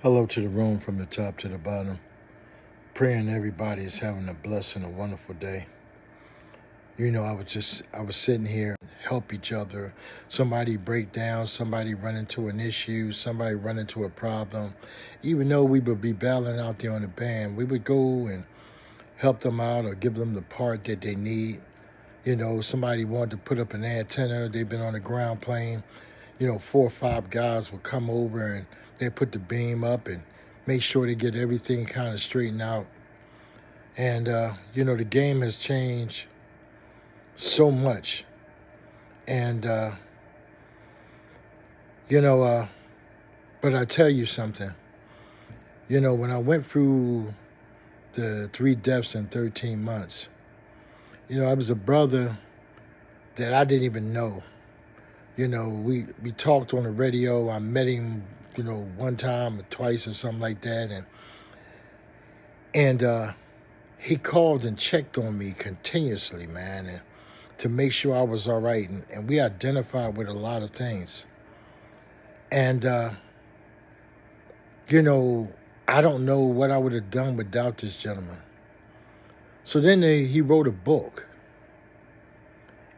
Hello to the room from the top to the bottom. Praying everybody is having a blessed and a wonderful day. I was sitting here, help each other. Somebody break down, somebody run into an issue, somebody run into a problem. Even though we would be battling out there on the band, we would go and help them out or give them the part that they need. Somebody wanted to put up an antenna, they've been on the ground plane. 4 or 5 guys would come over and they put the beam up and make sure they get everything kind of straightened out. And, the game has changed so much. And, but I tell you something. When I went through the 3 deaths in 13 months, I was a brother that I didn't even know. We talked on the radio. I met him, one time or twice or something like that. And he called and checked on me continuously, man, and to make sure I was all right. And we identified with a lot of things. And, I don't know what I would have done without this gentleman. So then he wrote a book.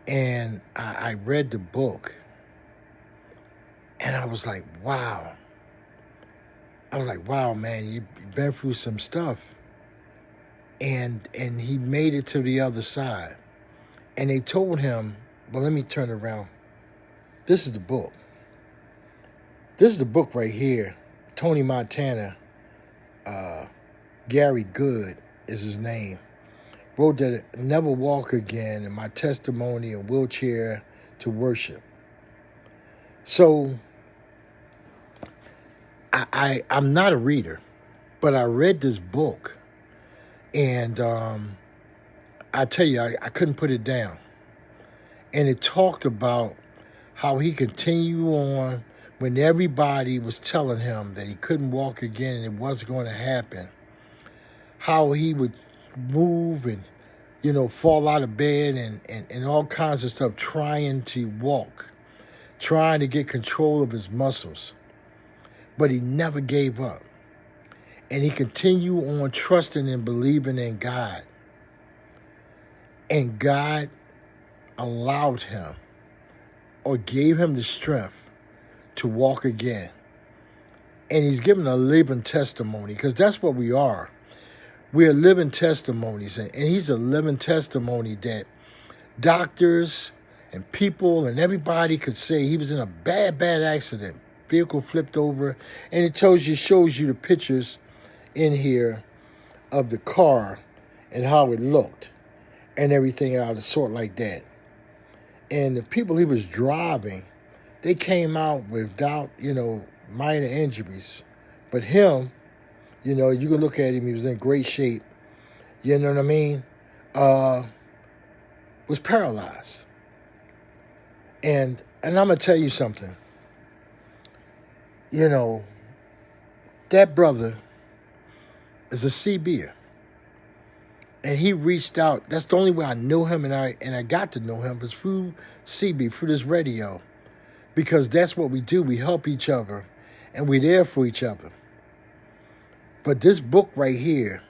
And I read the book. And I was like, wow. Man, you've been through some stuff. And he made it to the other side. And they told him, well, let me turn around. This is the book. This is the book right here. Tony Montana, Gary Good is his name. Wrote that Never Walk Again and my testimony in wheelchair to worship. So I'm not a reader, but I read this book, and I tell you, I couldn't put it down. And it talked about how he continued on when everybody was telling him that he couldn't walk again and it wasn't going to happen. How he would move and, fall out of bed and all kinds of stuff, trying to walk, trying to get control of his muscles. But he never gave up. And he continued on trusting and believing in God. And God allowed him or gave him the strength to walk again. And he's given a living testimony, because that's what we are. We are living testimonies. And he's a living testimony that doctors and people and everybody could say he was in a bad accident. Vehicle flipped over, and it shows you the pictures in here of the car and how it looked and everything out of sort like that. And the people he was driving, they came out without, minor injuries. But him, you can look at him, he was in great shape, you know what I mean, was paralyzed. And I'm going to tell you something. That brother is a CBer. And he reached out. That's the only way I knew him, and I got to know him was through CB, through this radio. Because that's what we do. We help each other, and we're there for each other. But this book right here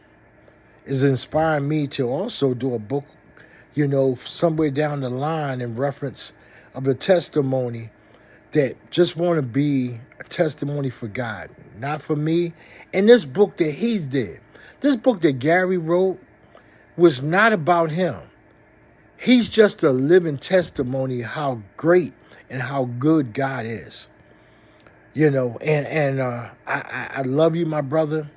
is inspiring me to also do a book, somewhere down the line in reference of the testimony that just want to be a testimony for God, not for me. And this book that he's did, this book that Gary wrote, was not about him. He's just a living testimony how great and how good God is. I love you, my brother.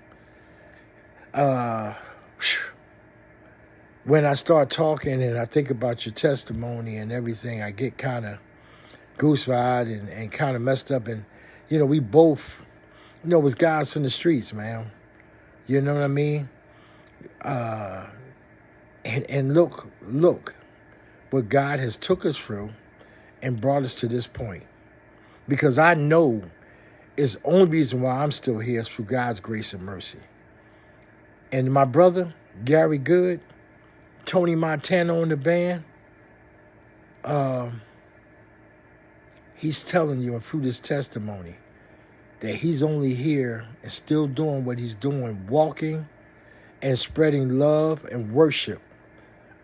When I start talking and I think about your testimony and everything, I get kind of goose-eyed and kind of messed up. And, we both, was guys from the streets, man. You know what I mean? And look what God has took us through and brought us to this point. Because I know it's the only reason why I'm still here is through God's grace and mercy. And my brother, Gary Good, Tony Montana on the band, he's telling you through this testimony that he's only here and still doing what he's doing, walking and spreading love and worship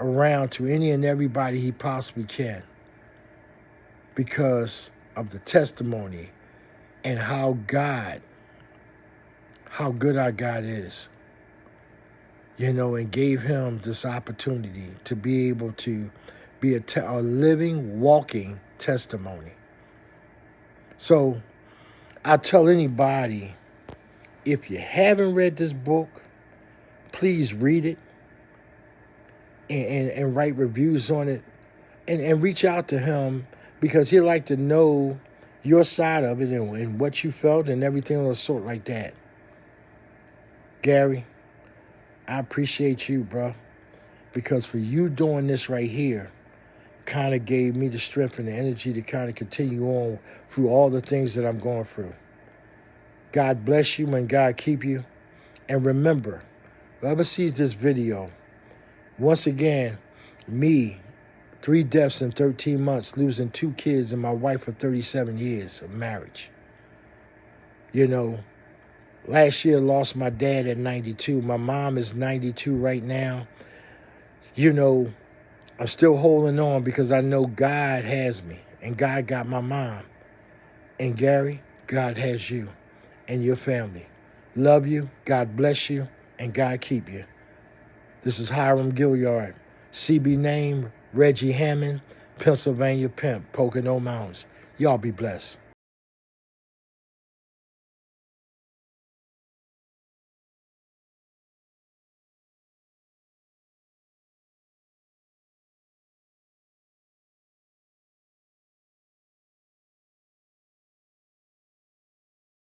around to any and everybody he possibly can, because of the testimony and how good our God is, and gave him this opportunity to be able to be a living, walking testimony. So I tell anybody, if you haven't read this book, please read it and write reviews on it and reach out to him, because he'd like to know your side of it and what you felt and everything of the sort like that. Gary, I appreciate you, bro, because for you doing this right here kind of gave me the strength and the energy to kind of continue on through all the things that I'm going through. God bless you and God keep you. And remember, whoever sees this video, once again, me, 3 deaths in 13 months, losing 2 kids and my wife for 37 years of marriage. Last year lost my dad at 92. My mom is 92 right now. I'm still holding on because I know God has me and God got my mom. And Gary, God has you and your family. Love you, God bless you, and God keep you. This is Hiram Gilliard, CB name, Reggie Hammond, Pennsylvania Pimp, Pocono Mountains. Y'all be blessed.